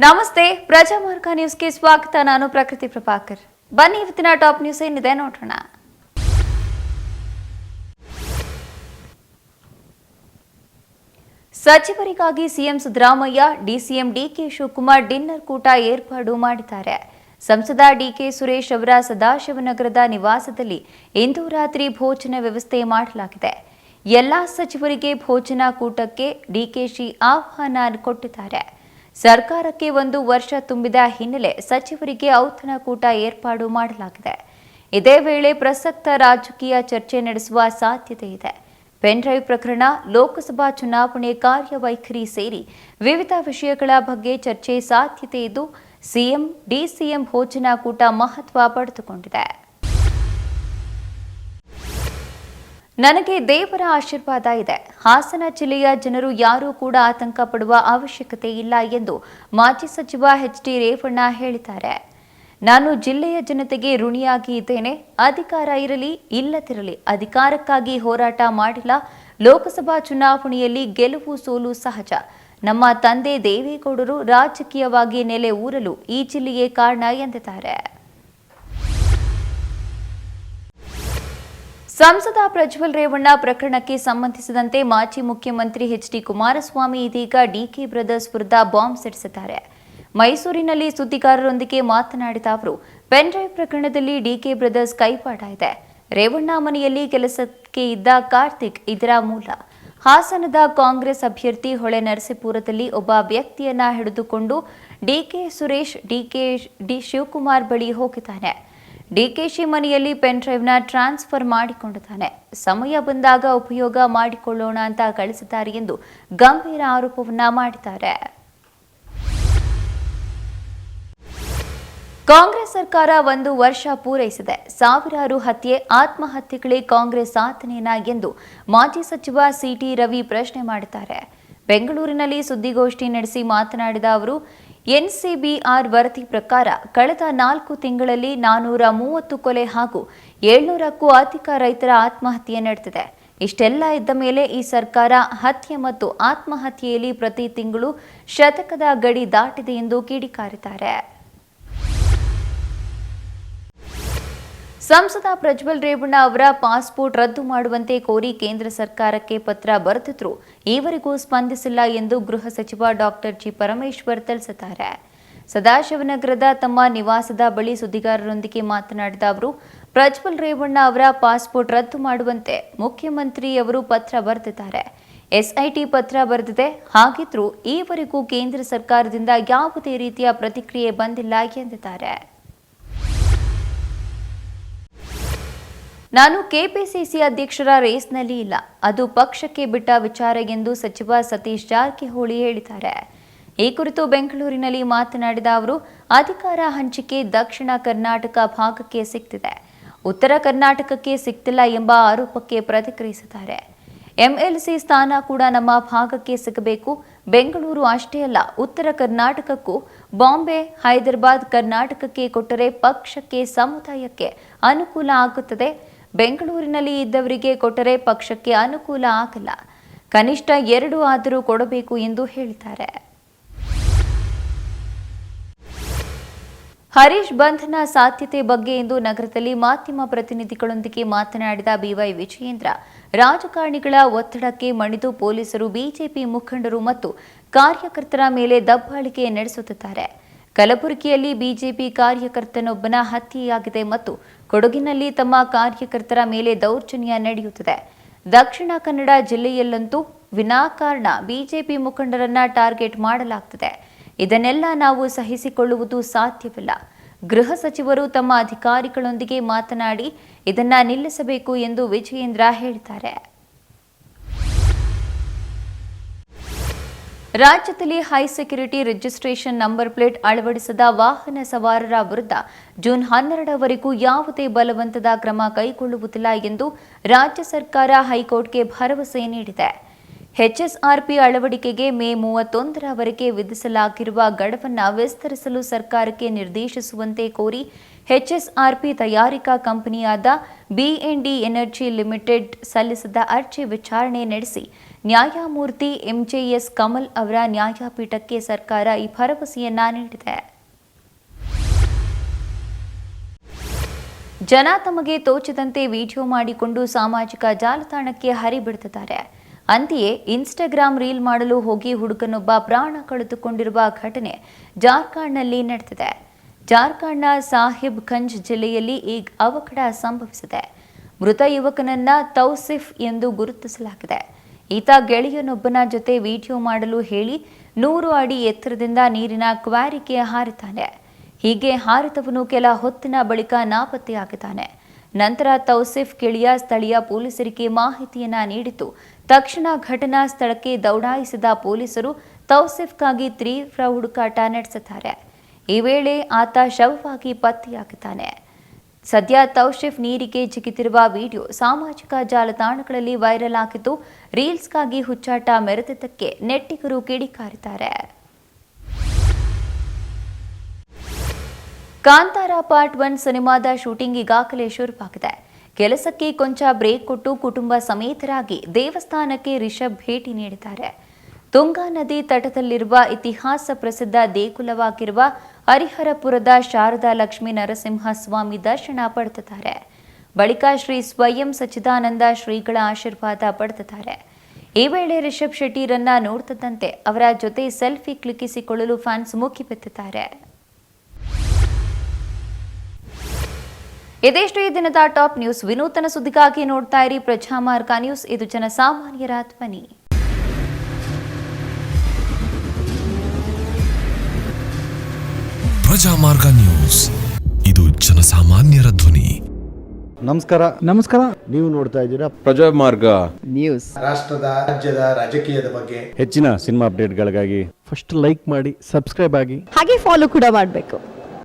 ನಮಸ್ತೆ ಪ್ರಜಾಮಾರ್ಗ ನ್ಯೂಸ್ಗೆ ಸ್ವಾಗತ. ನಾನು ಪ್ರಕೃತಿ ಪ್ರಭಾಕರ್. ಬನ್ನಿ ಇವತ್ತಿನ ಟಾಪ್ ನ್ಯೂಸ್ ಏನಿದೆ ನೋಡೋಣ. ಸಚಿವರಿಗಾಗಿ CM Siddaramaiah, DCM DK Shivakumar dinner ಕೂಟ ಏರ್ಪಾಡು ಮಾಡಿದ್ದಾರೆ. ಸಂಸದ ಡಿಕೆ ಸುರೇಶ್ ಅವರ ಸದಾಶಿವನಗರದ ನಿವಾಸದಲ್ಲಿ ಇಂದು ರಾತ್ರಿ ಭೋಜನ ವ್ಯವಸ್ಥೆ ಮಾಡಲಾಗಿದೆ. ಎಲ್ಲಾ ಸಚಿವರಿಗೆ ಭೋಜನ ಕೂಟಕ್ಕೆ ಡಿಕೆಶಿ ಆಹ್ವಾನ ಕೊಟ್ಟಿದ್ದಾರೆ. ಸರ್ಕಾರಕ್ಕೆ 1 ವರ್ಷ ತುಂಬಿದ ಹಿನ್ನೆಲೆ ಸಚಿವರಿಗೆ ಔತಣ ಕೂಟ ಏರ್ಪಾಡು ಮಾಡಲಾಗಿದೆ. ಇದೇ ವೇಳೆ ಪ್ರಸಕ್ತ ರಾಜಕೀಯ ಚರ್ಚೆ ನಡೆಸುವ ಸಾಧ್ಯತೆ ಇದೆ. ಪೆನ್ ಡ್ರೈವ್ ಪ್ರಕರಣ, ಲೋಕಸಭಾ ಚುನಾವಣೆ ಕಾರ್ಯವೈಖರಿ ಸೇರಿ ವಿವಿಧ ವಿಷಯಗಳ ಬಗ್ಗೆ ಚರ್ಚೆ ಸಾಧ್ಯತೆ ಇದ್ದು ಸಿಎಂ ಡಿಸಿಎಂ ಭೋಜನ ಕೂಟ ಮಹತ್ವ ಪಡೆದುಕೊಂಡಿದೆ. ನನಗೆ ದೇವರ ಆಶೀರ್ವಾದ ಇದೆ. ಹಾಸನ ಜಿಲ್ಲೆಯ ಜನರು ಯಾರೂ ಕೂಡ ಆತಂಕ ಪಡುವ ಅವಶ್ಯಕತೆ ಇಲ್ಲ ಎಂದು ಮಾಜಿ ಸಚಿವ ಎಚ್.ಡಿ. ರೇವಣ್ಣ ಹೇಳಿದ್ದಾರೆ. ನಾನು ಜಿಲ್ಲೆಯ ಜನತೆಗೆ ಋಣಿಯಾಗಿ ಇದ್ದೇನೆ. ಅಧಿಕಾರ ಇರಲಿ ಇಲ್ಲದಿರಲಿ ಅಧಿಕಾರಕ್ಕಾಗಿ ಹೋರಾಟ ಮಾಡಿಲ್ಲ. ಲೋಕಸಭಾ ಚುನಾವಣೆಯಲ್ಲಿ ಗೆಲುವು ಸೋಲು ಸಹಜ. ನಮ್ಮ ತಂದೆ ದೇವೇಗೌಡರು ರಾಜಕೀಯವಾಗಿ ನೆಲೆ ಊರಲು ಈ ಜಿಲ್ಲೆಯೇ ಕಾರಣ ಎಂದಿದ್ದಾರೆ. ಸಂಸದ ಪ್ರಜ್ವಲ್ ರೇವಣ್ಣ ಪ್ರಕರಣಕ್ಕೆ ಸಂಬಂಧಿಸಿದಂತೆ ಮಾಜಿ ಮುಖ್ಯಮಂತ್ರಿ ಎಚ್.ಡಿ. ಕುಮಾರಸ್ವಾಮಿ ಇದೀಗ ಡಿಕೆ ಬ್ರದರ್ಸ್ ವಿರುದ್ಧ ಬಾಂಬ್ ಸಿಡಿಸಿದ್ದಾರೆ. ಮೈಸೂರಿನಲ್ಲಿ ಸುದ್ದಿಗಾರರೊಂದಿಗೆ ಮಾತನಾಡಿದ ಅವರು, ಪೆನ್ ಡ್ರೈವ್ ಪ್ರಕರಣದಲ್ಲಿ ಡಿಕೆ ಬ್ರದರ್ಸ್ ಕೈವಾಡ ಇದೆ. ರೇವಣ್ಣ ಮನೆಯಲ್ಲಿ ಕೆಲಸಕ್ಕೆ ಇದ್ದ ಕಾರ್ತಿಕ್ ಇದರ ಮೂಲ. ಹಾಸನದ ಕಾಂಗ್ರೆಸ್ ಅಭ್ಯರ್ಥಿ ಹೊಳೆ ನರಸೀಪುರದಲ್ಲಿ ಒಬ್ಬ ವ್ಯಕ್ತಿಯನ್ನ ಹಿಡಿದುಕೊಂಡು ಡಿಕೆ ಸುರೇಶ್ ಡಿ ಶಿವಕುಮಾರ್ ಬಳಿ ಹೋಗಿದ್ದಾನೆ. ಡಿಕೆಶಿ ಮನೆಯಲ್ಲಿ ಪೆನ್ ಡ್ರೈವ್ನ ಟ್ರಾನ್ಸ್ಫರ್ ಮಾಡಿಕೊಂಡಿದ್ದಾನೆ. ಸಮಯ ಬಂದಾಗ ಉಪಯೋಗ ಮಾಡಿಕೊಳ್ಳೋಣ ಅಂತ ಕಳಿಸಿದ್ದಾರೆ ಎಂದು ಗಂಭೀರ ಆರೋಪವನ್ನ ಮಾಡಿದ್ದಾರೆ. ಕಾಂಗ್ರೆಸ್ ಸರ್ಕಾರ 1 ವರ್ಷ ಪೂರೈಸಿದೆ. ಸಾವಿರಾರು ಹತ್ಯೆ, ಆತ್ಮಹತ್ಯೆಗಳೇ ಕಾಂಗ್ರೆಸ್ ಸಾಧನೆಯಾ ಎಂದು ಮಾಜಿ ಸಚಿವ ಸಿಟಿ ರವಿ ಪ್ರಶ್ನೆ ಮಾಡಿದ್ದಾರೆ. ಬೆಂಗಳೂರಿನಲ್ಲಿ ಸುದ್ದಿಗೋಷ್ಠಿ ನಡೆಸಿ ಮಾತನಾಡಿದ ಅವರು, ಎನ್ಸಿಬಿಆರ್ ವರದಿ ಪ್ರಕಾರ ಕಳೆದ 4 ತಿಂಗಳಲ್ಲಿ 430 ಕೊಲೆ ಹಾಗೂ 700ಕ್ಕೂ ಅಧಿಕ ರೈತರ ಆತ್ಮಹತ್ಯೆ ನಡೆದಿದೆ. ಇಷ್ಟೆಲ್ಲ ಇದ್ದ ಮೇಲೆ ಈ ಸರ್ಕಾರ ಹತ್ಯೆ ಮತ್ತು ಆತ್ಮಹತ್ಯೆಯಲ್ಲಿ ಪ್ರತಿ ತಿಂಗಳು ಶತಕದ ಗಡಿ ದಾಟಿದೆ ಎಂದು ಕಿಡಿಕಾರಿದ್ದಾರೆ. ಸಂಸದ ಪ್ರಜ್ವಲ್ ರೇವಣ್ಣ ಅವರ ಪಾಸ್ಪೋರ್ಟ್ ರದ್ದು ಮಾಡುವಂತೆ ಕೋರಿ ಕೇಂದ್ರ ಸರ್ಕಾರಕ್ಕೆ ಪತ್ರ ಬರೆದಿದ್ರೂ ಈವರೆಗೂ ಸ್ಪಂದಿಸಿಲ್ಲ ಎಂದು ಗೃಹ ಸಚಿವ ಡಾಕ್ಟರ್ ಜಿ. ಪರಮೇಶ್ವರ್ ತಿಳಿಸಿದ್ದಾರೆ. ಸದಾಶಿವನಗರದ ತಮ್ಮ ನಿವಾಸದ ಬಳಿ ಸುದ್ದಿಗಾರರೊಂದಿಗೆ ಮಾತನಾಡಿದ ಅವರು, ಪ್ರಜ್ವಲ್ ರೇವಣ್ಣ ಅವರ ಪಾಸ್ಪೋರ್ಟ್ ರದ್ದು ಮಾಡುವಂತೆ ಮುಖ್ಯಮಂತ್ರಿಯವರು ಪತ್ರ ಬರೆದಿದ್ದಾರೆ. ಎಸ್ಐಟಿ ಪತ್ರ ಬರೆದಿದೆ. ಹಾಗಿದ್ರೂ ಈವರೆಗೂ ಕೇಂದ್ರ ಸರ್ಕಾರದಿಂದ ಯಾವುದೇ ರೀತಿಯ ಪ್ರತಿಕ್ರಿಯೆ ಬಂದಿಲ್ಲ ಎಂದಿದ್ದಾರೆ. ನಾನು ಕೆಪಿಸಿಸಿ ಅಧ್ಯಕ್ಷರ ರೇಸ್ನಲ್ಲಿ ಇಲ್ಲ, ಅದು ಪಕ್ಷಕ್ಕೆ ಬಿಟ್ಟ ವಿಚಾರ ಎಂದು ಸಚಿವ ಸತೀಶ್ ಜಾರಕಿಹೊಳಿ ಹೇಳಿದ್ದಾರೆ. ಈ ಕುರಿತು ಬೆಂಗಳೂರಿನಲ್ಲಿ ಮಾತನಾಡಿದ ಅವರು, ಅಧಿಕಾರ ಹಂಚಿಕೆ ದಕ್ಷಿಣ ಕರ್ನಾಟಕ ಭಾಗಕ್ಕೆ ಸಿಗ್ತಿದೆ, ಉತ್ತರ ಕರ್ನಾಟಕಕ್ಕೆ ಸಿಗ್ತಿಲ್ಲ ಎಂಬ ಆರೋಪಕ್ಕೆ ಪ್ರತಿಕ್ರಿಯಿಸಿದ್ದಾರೆ. ಎಂಎಲ್ಸಿ ಸ್ಥಾನ ಕೂಡ ನಮ್ಮ ಭಾಗಕ್ಕೆ ಸಿಗಬೇಕು. ಬೆಂಗಳೂರು ಅಷ್ಟೇ ಅಲ್ಲ, ಉತ್ತರ ಕರ್ನಾಟಕಕ್ಕೂ ಬಾಂಬೆ, ಹೈದರಾಬಾದ್, ಕರ್ನಾಟಕಕ್ಕೆ ಕೊಟ್ಟರೆ ಪಕ್ಷಕ್ಕೆ, ಸಮುದಾಯಕ್ಕೆ ಅನುಕೂಲ ಆಗುತ್ತದೆ. ಬೆಂಗಳೂರಿನಲ್ಲಿ ಇದ್ದವರಿಗೆ ಕೊಟ್ಟರೆ ಪಕ್ಷಕ್ಕೆ ಅನುಕೂಲ ಆಗಲ್ಲ. ಕನಿಷ್ಠ 2 ಆದರೂ ಕೊಡಬೇಕು ಎಂದು ಹೇಳಿದ್ದಾರೆ. ಹರೀಶ್ ಬಂಧನ ಸಾಧ್ಯತೆ ಬಗ್ಗೆ ಇಂದು ನಗರದಲ್ಲಿ ಮಾಧ್ಯಮ ಪ್ರತಿನಿಧಿಗಳೊಂದಿಗೆ ಮಾತನಾಡಿದ ಬಿವೈ ವಿಜಯೇಂದ್ರ, ರಾಜಕಾರಣಿಗಳ ಒತ್ತಡಕ್ಕೆ ಮಣಿದು ಪೊಲೀಸರು ಬಿಜೆಪಿ ಮುಖಂಡರು ಮತ್ತು ಕಾರ್ಯಕರ್ತರ ಮೇಲೆ ದಬ್ಬಾಳಿಕೆ ನಡೆಸುತ್ತಿದ್ದಾರೆ. ಕಲಬುರಗಿಯಲ್ಲಿ ಬಿಜೆಪಿ ಕಾರ್ಯಕರ್ತನೊಬ್ಬನ ಹತ್ಯೆಯಾಗಿದೆ ಮತ್ತು ಕೊಡಗಿನಲ್ಲಿ ತಮ್ಮ ಕಾರ್ಯಕರ್ತರ ಮೇಲೆ ದೌರ್ಜನ್ಯ ನಡೆಯುತ್ತಿದೆ. ದಕ್ಷಿಣ ಕನ್ನಡ ಜಿಲ್ಲೆಯಲ್ಲಂತೂ ವಿನಾಕಾರಣ ಬಿಜೆಪಿ ಮುಖಂಡರನ್ನ ಟಾರ್ಗೆಟ್ ಮಾಡಲಾಗ್ತಿದೆ. ಇದನ್ನೆಲ್ಲ ನಾವು ಸಹಿಸಿಕೊಳ್ಳುವುದು ಸಾಧ್ಯವಿಲ್ಲ. ಗೃಹ ಸಚಿವರು ತಮ್ಮ ಅಧಿಕಾರಿಗಳೊಂದಿಗೆ ಮಾತನಾಡಿ ಇದನ್ನ ನಿಲ್ಲಿಸಬೇಕು ಎಂದು ವಿಜಯೇಂದ್ರ ಹೇಳಿದ್ದಾರೆ. ರಾಜ್ಯದಲ್ಲಿ high security registration number plate ಅಳವಡಿಸದ ವಾಹನ ಸವಾರರ ವಿರುದ್ಧ ಜೂನ್ 12ರವರೆಗೂ ಯಾವುದೇ ಬಲವಂತದ ಕ್ರಮ ಕೈಗೊಳ್ಳುವುದಿಲ್ಲ ಎಂದು ರಾಜ್ಯ ಸರ್ಕಾರ ಹೈಕೋರ್ಟ್ಗೆ ಭರವಸೆ ನೀಡಿದೆ. ಎಚ್ಎಸ್ಆರ್ಪಿ ಅಳವಡಿಕೆಗೆ ಮೇ 31ರವರೆಗೆ ವಿಧಿಸಲಾಗಿರುವ ಗಡುವನ್ನು ವಿಸ್ತರಿಸಲು ಸರ್ಕಾರಕ್ಕೆ ನಿರ್ದೇಶಿಸುವಂತೆ ಕೋರಿ ಎಚ್ಎಸ್ಆರ್ಪಿ ತಯಾರಿಕಾ ಕಂಪನಿಯಾದ ಬಿಎನ್ಡಿ ಎನರ್ಜಿ ಲಿಮಿಟೆಡ್ ಸಲ್ಲಿಸಿದ ಅರ್ಜಿ ವಿಚಾರಣೆ ನಡೆಸಿ ನ್ಯಾಯಮೂರ್ತಿ ಎಂಜೆಎಸ್ ಕಮಲ್ ಅವರ ನ್ಯಾಯಪೀಠಕ್ಕೆ ಸರ್ಕಾರ ಈ ಭರವಸೆಯನ್ನ ನೀಡಿದೆ. ಜನ ತಮಗೆ ತೋಚಿದಂತೆ ವಿಡಿಯೋ ಮಾಡಿಕೊಂಡು ಸಾಮಾಜಿಕ ಜಾಲತಾಣಕ್ಕೆ ಹರಿಬಿಡುತ್ತಿದ್ದಾರೆ. ಅಂತೆಯೇ ಇನ್ಸ್ಟಾಗ್ರಾಂ ರೀಲ್ ಮಾಡಲು ಹೋಗಿ ಹುಡುಗನೊಬ್ಬ ಪ್ರಾಣ ಕಳೆದುಕೊಂಡಿರುವ ಘಟನೆ ಜಾರ್ಖಂಡ್ನಲ್ಲಿ ನಡೆದಿದೆ. ಜಾರ್ಖಂಡ್ನ ಸಾಹಿಬ್ಗಂಜ್ ಜಿಲ್ಲೆಯಲ್ಲಿ ಈ ಅವಘಡ ಸಂಭವಿಸಿದೆ. ಮೃತ ಯುವಕನನ್ನ ತೌಸಿಫ್ ಎಂದು ಗುರುತಿಸಲಾಗಿದೆ. ಈತ ಗೆಳೆಯನೊಬ್ಬನ ಜೊತೆ ವಿಡಿಯೋ ಮಾಡಲು ಹೇಳಿ 100 ಅಡಿ ಎತ್ತರದಿಂದ ನೀರಿನ ಕ್ವಾರಿಗೆ ಹಾರಿದ್ದಾನೆ. ಹೀಗೆ ಹಾರಿದವನು ಕೆಲ ಹೊತ್ತಿನ ಬಳಿಕ ನಾಪತ್ತೆಯಾಗಿದ್ದಾನೆ. ನಂತರ ತೌಸಿಫ್ ಗೆಳೆಯ ಸ್ಥಳೀಯ ಪೊಲೀಸರಿಗೆ ಮಾಹಿತಿಯನ್ನ ನೀಡಿತು. ತಕ್ಷಣ ಘಟನಾ ಸ್ಥಳಕ್ಕೆ ದೌಡಾಯಿಸಿದ ಪೊಲೀಸರು ತೌಸಿಫ್ಗಾಗಿ ತೀವ್ರ ಹುಡುಕಾಟ ನಡೆಸಿದ್ದಾರೆ. ಈ ವೇಳೆ ಆತ ಶವವಾಗಿ ಪತ್ತೆಯಾಗಿದ್ದಾನೆ. ಸದ್ಯ ತೌಸಿಫ್ ನೀರಿಗೆ ಜಿಗಿದಿರುವ ವಿಡಿಯೋ ಸಾಮಾಜಿಕ ಜಾಲತಾಣಗಳಲ್ಲಿ ವೈರಲ್ ಆಗಿದ್ದು, ರೀಲ್ಸ್ಗಾಗಿ ಹುಚ್ಚಾಟ ಮೆರೆದಿದ್ದಕ್ಕೆ ನೆಟ್ಟಿಗರು ಕಿಡಿಕಾರಿದ್ದಾರೆ. ಕಾಂತಾರ ಪಾರ್ಟ್ 1 ಸಿನಿಮಾದ ಶೂಟಿಂಗ್ ಈಗಾಗಲೇ ಶುರುವಾಗಿದೆ. ಕೆಲಸಕ್ಕೆ ಕೊಂಚ ಬ್ರೇಕ್ ಕೊಟ್ಟು ಕುಟುಂಬ ಸಮೇತರಾಗಿ ದೇವಸ್ಥಾನಕ್ಕೆ ರಿಷಬ್ ಭೇಟಿ ನೀಡಿದ್ದಾರೆ. ತುಂಗಾ ನದಿ ತಟದಲ್ಲಿರುವ ಇತಿಹಾಸ ಪ್ರಸಿದ್ಧ ದೇಗುಲವಾಗಿರುವ ಹರಿಹರಪುರದ ಶಾರದಾ ಲಕ್ಷ್ಮೀ ನರಸಿಂಹಸ್ವಾಮಿ ದರ್ಶನ ಪಡೆದಿದ್ದಾರೆ. ಬಳಿಕ ಶ್ರೀ ಸ್ವಯಂ ಸಚ್ಚಿದಾನಂದ ಶ್ರೀಗಳ ಆಶೀರ್ವಾದ ಪಡೆದಿದ್ದಾರೆ. ಈ ವೇಳೆ ರಿಷಬ್ ಶೆಟ್ಟಿರನ್ನ ನೋಡುತ್ತಿದ್ದಂತೆ ಅವರ ಜೊತೆ ಸೆಲ್ಫಿ ಕ್ಲಿಕ್ಕಿಸಿಕೊಳ್ಳಲು ಫ್ಯಾನ್ಸ್ ಮುಗಿಬಿದ್ದಿದ್ದಾರೆ. ಇದಿಷ್ಟು ಈ ದಿನದ ಟಾಪ್ ನ್ಯೂಸ್. ವಿನೂತನ ಸುದ್ದಿಗಾಗಿ ನೋಡ್ತಾ ಇರಿ ಪ್ರಜಾಮಾರ್ಗ ನ್ಯೂಸ್. ಇದು ಜನಸಾಮಾನ್ಯರ ಧ್ವನಿ. ಪ್ರಜಾಮಾರ್ಗ ನ್ಯೂಸ್, ಇದು ಜನಸಾಮಾನ್ಯರ ಧ್ವನಿ. ನಮಸ್ಕಾರ. ನೀವು ನೋಡ್ತಾ ಇದ್ದೀರಾ ಪ್ರಜಾಮಾರ್ಗ ನ್ಯೂಸ್. ರಾಷ್ಟ್ರದ ರಾಜ್ಯದ ರಾಜಕೀಯದ ಬಗ್ಗೆ ಹೆಚ್ಚಿನ ಸಿನಿಮಾ ಅಪ್ಡೇಟ್ಗಳಿಗಾಗಿ ಫಸ್ಟ್ ಲೈಕ್ ಮಾಡಿ, ಸಬ್ಸ್ಕ್ರೈಬ್ ಆಗಿ, ಹಾಗೆ ಫಾಲೋ ಕೂಡ ಮಾಡಬೇಕು.